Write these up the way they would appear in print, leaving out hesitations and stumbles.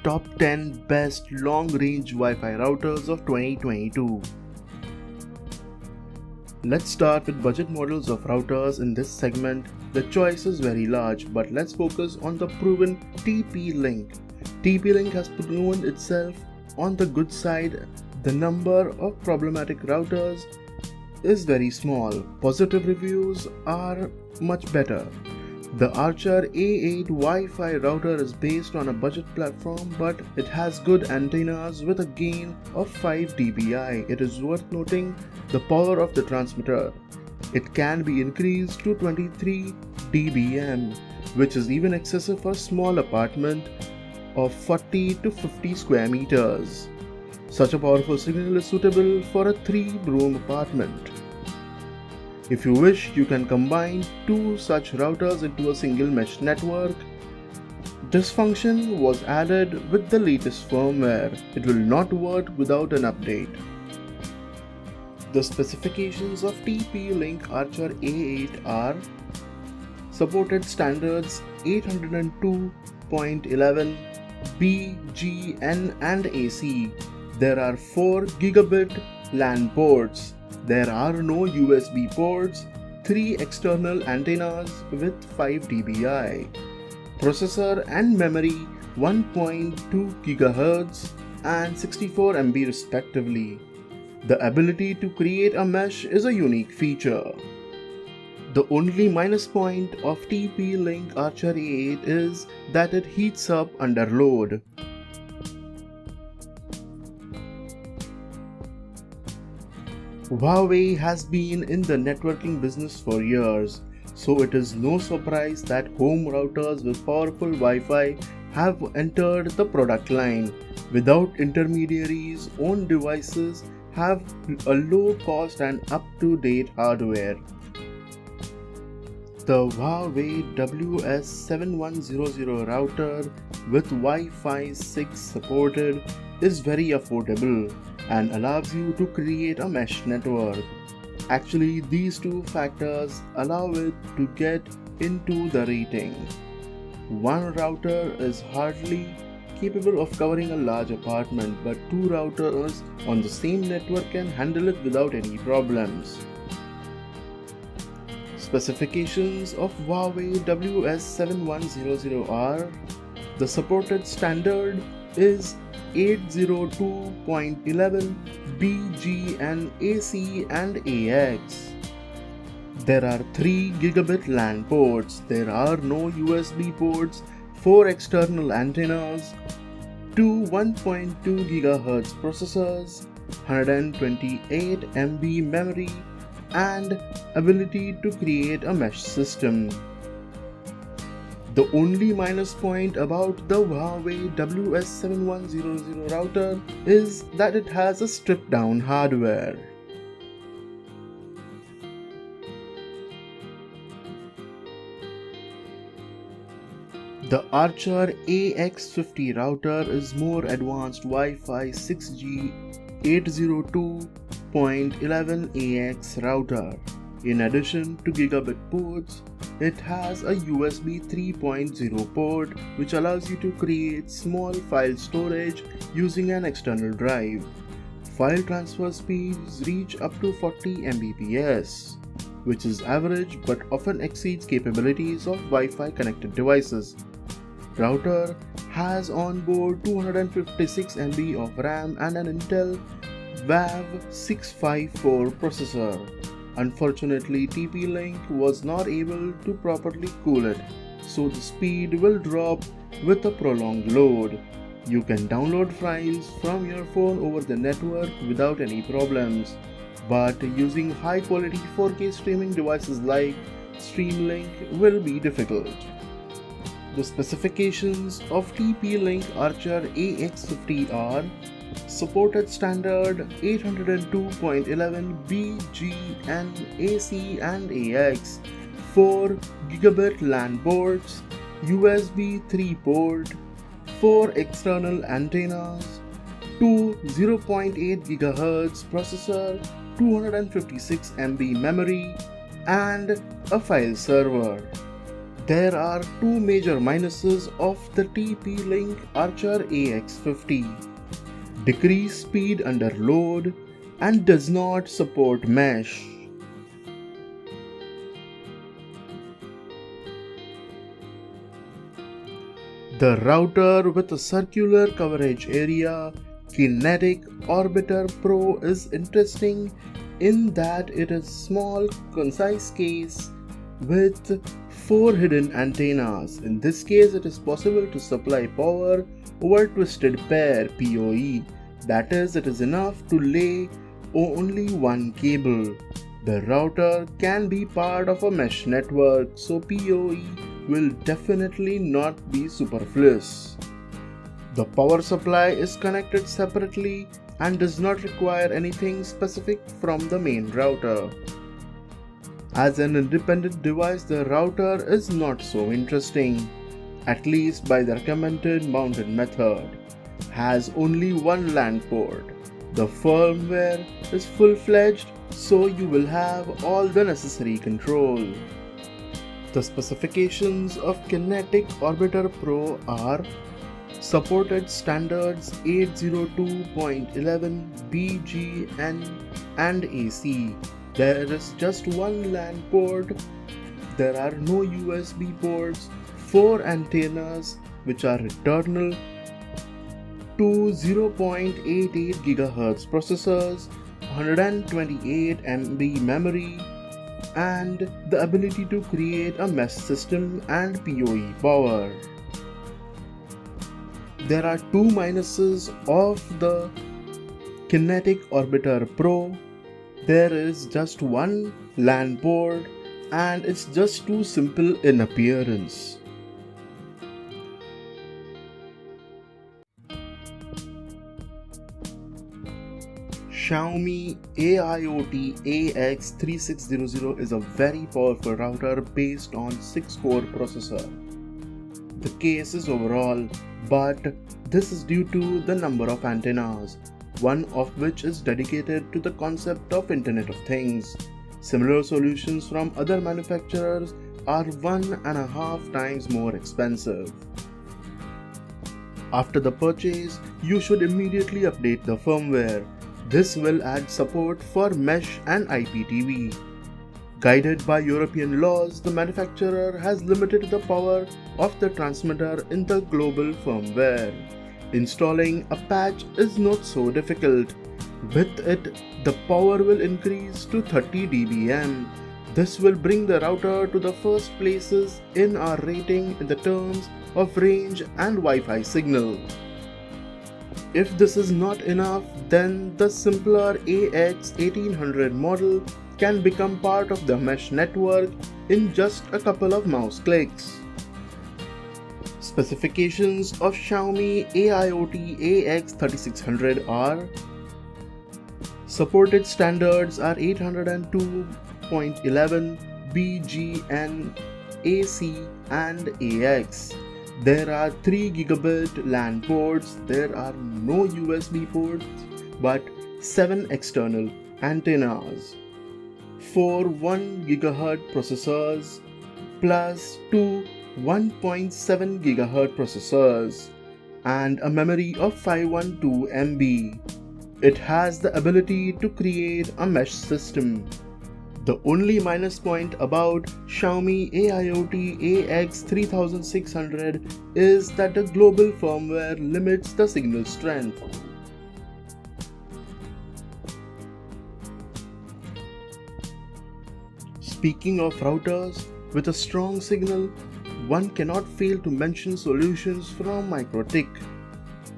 top 10 best long-range Wi-Fi routers of 2022. Let's start with budget models of routers in this segment. The choice is very large, but let's focus on the proven TP-Link. TP-Link has proven itself on the good side. The number of problematic routers is very small. Positive reviews are much better. The Archer A8 Wi-Fi router is based on a budget platform, but it has good antennas with a gain of 5 dBi. It is worth noting the power of the transmitter. It can be increased to 23 dBm, which is even excessive for a small apartment of 40 to 50 square meters. Such a powerful signal is suitable for a 3-room apartment. If you wish, you can combine 2 such routers into a single mesh network. This function was added with the latest firmware. It will not work without an update. The specifications of TP-Link Archer A8 are: supported standards 802.11 B, G, N and AC. There are 4 gigabit LAN ports. There are no USB ports, 3 external antennas with 5 dBi. Processor and memory 1.2 GHz and 64 MB respectively. The ability to create a mesh is a unique feature. The only minus point of TP-Link Archer A8 is that it heats up under load. Huawei has been in the networking business for years, so it is no surprise that home routers with powerful Wi-Fi have entered the product line. Without intermediaries, own devices have a low cost and up-to-date hardware. The Huawei WS7100 router with Wi-Fi 6 supported is very affordable and allows you to create a mesh network. Actually, these 2 factors allow it to get into the rating. One router is hardly capable of covering a large apartment, but 2 routers on the same network can handle it without any problems. Specifications of Huawei WS7100 are: the supported standard is 802.11 B, G, N, AC and AX. There are 3 gigabit LAN ports. There are no USB ports, 4 external antennas, 2 1.2 GHz processors, 128 MB memory and ability to create a mesh system. The only minus point about the Huawei WS7100 router is that it has a stripped down hardware. The Archer AX20 router is more advanced Wi-Fi 6G 802.11ax router. In addition to gigabit ports, it has a USB 3.0 port which allows you to create small file storage using an external drive. File transfer speeds reach up to 40 Mbps, which is average but often exceeds capabilities of Wi-Fi connected devices. Router has on board 256 MB of RAM and an Intel WAV654 processor. Unfortunately, TP-Link was not able to properly cool it, so the speed will drop with a prolonged load. You can download files from your phone over the network without any problems, but using high-quality 4K streaming devices like Streamlink will be difficult. The specifications of TP-Link Archer AX20 are: supported standard 802.11 B, G, N, AC and AX, 4 gigabit LAN ports, USB 3 port, 4 external antennas, 2 0.8 GHz processor, 256 MB memory and a file server. There are two major minuses of the TP-Link Archer AX50. Decreased speed under load and does not support mesh. The router with a circular coverage area, Keenetic Orbiter Pro, is interesting in that it is small, concise case with 4 hidden antennas. In this case, it is possible to supply power over twisted pair PoE. That is, it is enough to lay only one cable. The router can be part of a mesh network, so PoE will definitely not be superfluous. The power supply is connected separately and does not require anything specific from the main router. As an independent device, the router is not so interesting, at least by the recommended mounted method. Has only one LAN port. The firmware is full-fledged, so you will have all the necessary control. The specifications of Keenetic Orbiter Pro are supported standards 802.11 BGN and AC. There is just one LAN port. There are no USB ports, 4 antennas which are eternal, 2 0.88 GHz processors, 128 MB memory, and the ability to create a mesh system and PoE power. There are two minuses of the Keenetic Orbiter Pro. There is just one LAN port and it's just too simple in appearance. Xiaomi AIoT AX3600 is a very powerful router based on 6-core processor. The case is overall, but this is due to the number of antennas, one of which is dedicated to the concept of Internet of Things. Similar solutions from other manufacturers are 1.5 times more expensive. After the purchase, you should immediately update the firmware. This will add support for mesh and IPTV. Guided by European laws, the manufacturer has limited the power of the transmitter in the global firmware. Installing a patch is not so difficult. With it, the power will increase to 30 dBm. This will bring the router to the first places in our rating in the terms of range and Wi-Fi signal. If this is not enough, then the simpler AX1800 model can become part of the mesh network in just a couple of mouse clicks. Specifications of Xiaomi AIoT AX3600 are: supported standards are 802.11 BGN, AC and AX. There are 3 gigabit LAN ports. There are no USB ports but 7 external antennas. 4 1 GHz processors plus 2 1.7 GHz processors and a memory of 512 MB. It has the ability to create a mesh system. The only minus point about Xiaomi AIoT AX3600 is that the global firmware limits the signal strength. Speaking of routers with a strong signal, one cannot fail to mention solutions from Mikrotik.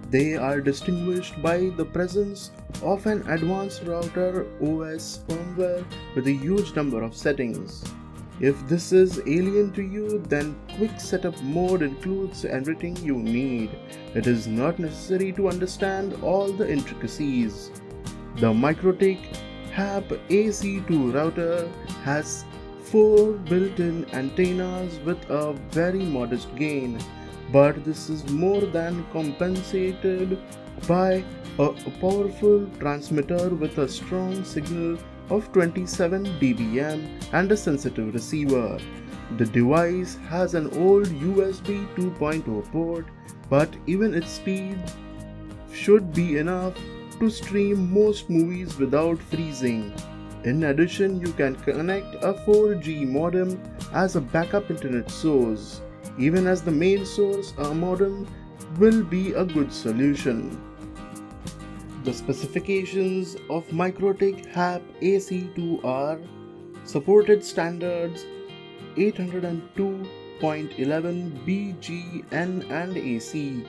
They are distinguished by the presence of an advanced router OS firmware with a huge number of settings. If this is alien to you, then quick setup mode includes everything you need. It is not necessary to understand all the intricacies. The Mikrotik HAP AC2 router has 4 built-in antennas with a very modest gain, but this is more than compensated by a powerful transmitter with a strong signal of 27 dBm and a sensitive receiver. The device has an old USB 2.0 port, but even its speed should be enough to stream most movies without freezing. In addition, you can connect a 4G modem as a backup internet source. Even as the main source, a modem will be a good solution. The specifications of Mikrotik HUAWEI are supported standards 802.11 BGN and AC,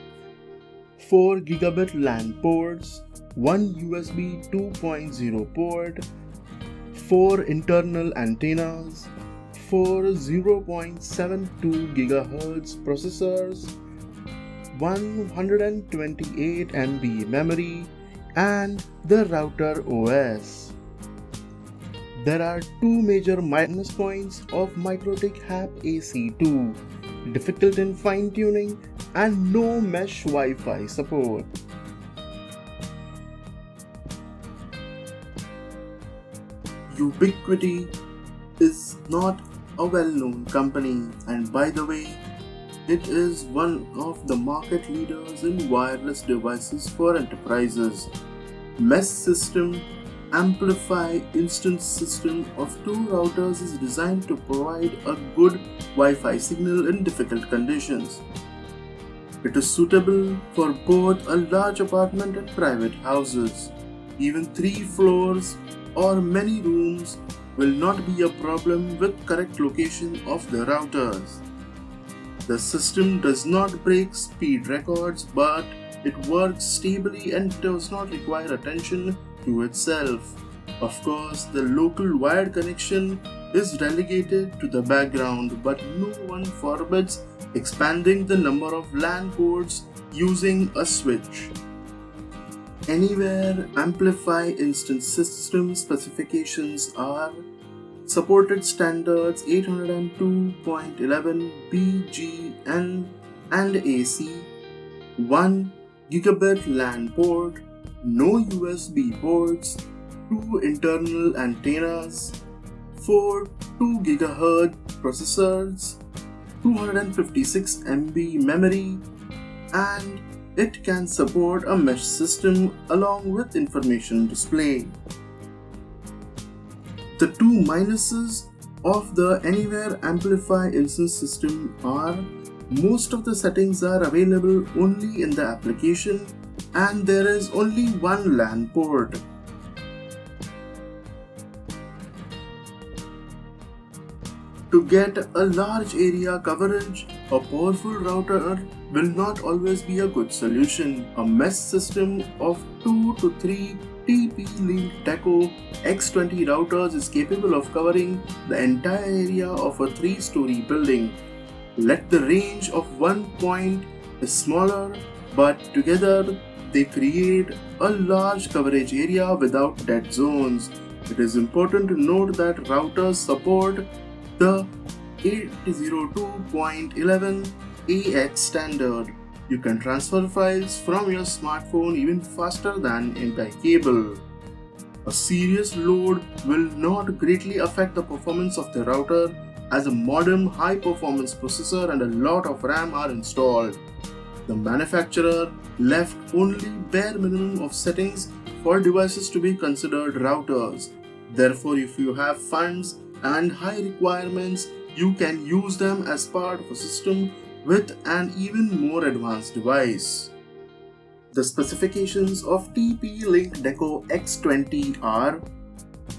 4 gigabit LAN ports, 1 USB 2.0 port, 4 internal antennas, 4 0.72 GHz processors, 128 MB memory, and the router OS. There are two major minus points of Mikrotik HUAWEI 2: difficult in fine-tuning and no mesh Wi-Fi support. Ubiquiti is not a well-known company, and by the way, it is one of the market leaders in wireless devices for enterprises. Mesh system AmpliFi instance system of two routers is designed to provide a good Wi-Fi signal in difficult conditions. It is suitable for both a large apartment and private houses. Even 3 floors or many rooms will not be a problem with correct location of the routers. The system does not break speed records, but it works stably and does not require attention to itself. Of course, the local wired connection is relegated to the background, but no one forbids expanding the number of LAN ports using a switch. Anywhere AmpliFi instance system specifications are supported standards 802.11 BGN and AC, 1 gigabit LAN port, no USB ports, 2 internal antennas, 4 2 GHz processors, 256 MB memory, and it can support a mesh system along with information display. The two minuses of the Anywhere AmpliFi instance system are most of the settings are available only in the application and there is only one LAN port. To get a large area coverage, a powerful router will not always be a good solution. A mesh system of 2 to 3 TP Link Deco X20 routers is capable of covering the entire area of a 3-story building. Let the range of 1 point is smaller, but together they create a large coverage area without dead zones. It is important to note that routers support the 802.11 AX standard. You can transfer files from your smartphone even faster than by cable. A serious load will not greatly affect the performance of the router as a modern high-performance processor and a lot of RAM are installed. The manufacturer left only bare minimum of settings for devices to be considered routers. Therefore, if you have funds and high requirements, you can use them as part of a system with an even more advanced device. The specifications of TP Link Deco X20 are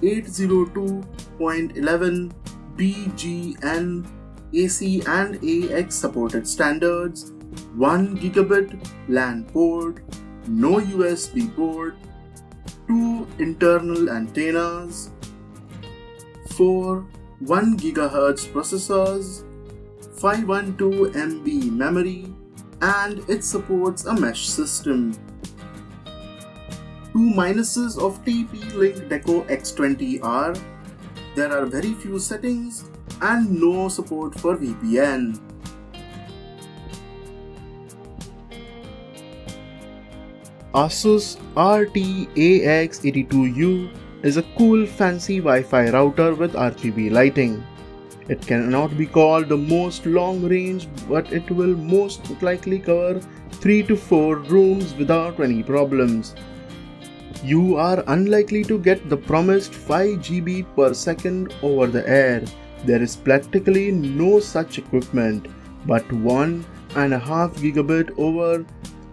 802.11 BGN, AC and AX supported standards, 1 gigabit LAN port, no USB port, 2 internal antennas, 4 1 GHz processors, 512 MB memory, and it supports a mesh system. Two minuses of TP Link Deco X20 are there are very few settings and no support for VPN. ASUS RT-AX82U is a cool fancy Wi-Fi router with RGB lighting. It cannot be called the most long range, but it will most likely cover 3 to 4 rooms without any problems. You are unlikely to get the promised 5 GB per second over the air. There is practically no such equipment, but 1.5 gigabit over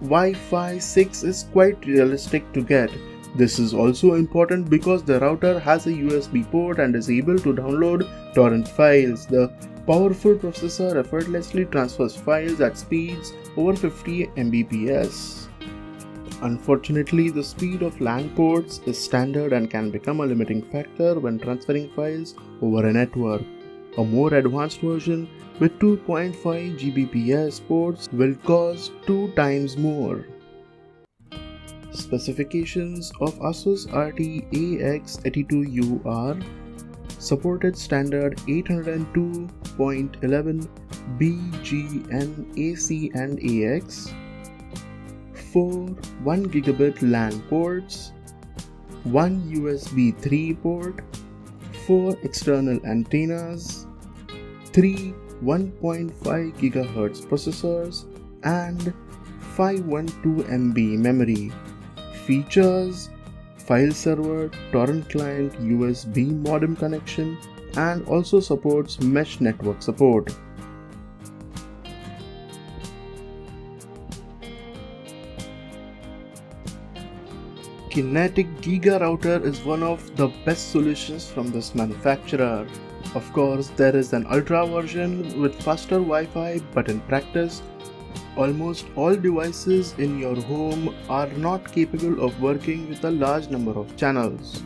Wi-Fi 6 is quite realistic to get. This is also important because the router has a USB port and is able to download torrent files. The powerful processor effortlessly transfers files at speeds over 50 Mbps. Unfortunately, the speed of LAN ports is standard and can become a limiting factor when transferring files over a network. A more advanced version with 2.5 Gbps ports will cost 2 times more. Specifications of ASUS RT AX82UR supported standard 802.11 BGN AC and AX, 4 1 gigabit LAN ports, 1 USB 3 port, 4 external antennas, 3 1.5 GHz processors, and 512 MB memory. Features: file server, torrent client, USB modem connection, and also supports mesh network support. Keenetic Giga router is one of the best solutions from this manufacturer. Of course, there is an ultra version with faster Wi-Fi, but in practice, almost all devices in your home are not capable of working with a large number of channels.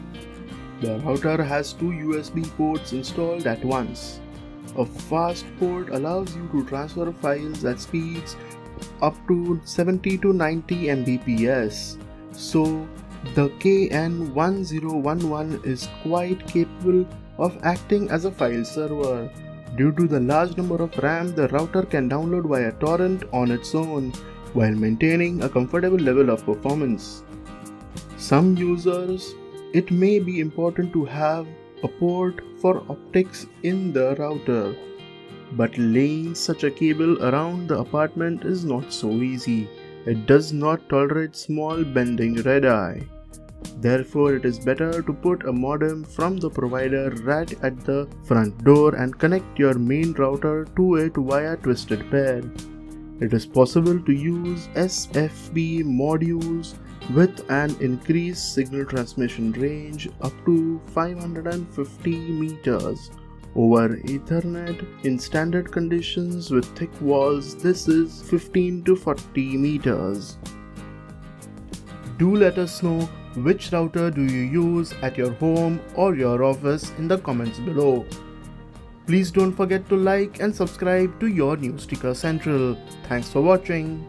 The router has 2 USB ports installed at once. A fast port allows you to transfer files at speeds up to 70 to 90 Mbps. So, the KN1011 is quite capable of acting as a file server. Due to the large number of RAM, the router can download via torrent on its own while maintaining a comfortable level of performance. Some users, it may be important to have a port for optics in the router, but laying such a cable around the apartment is not so easy. It does not tolerate small bending red-eye. Therefore, it is better to put a modem from the provider right at the front door and connect your main router to it via twisted pair. It is possible to use SFP modules with an increased signal transmission range up to 550 meters. Over Ethernet, in standard conditions with thick walls, this is 15 to 40 meters. Do let us know which router do you use at your home or your office in the comments below. Please don't forget to like and subscribe to your News Ticker Central. Thanks for watching.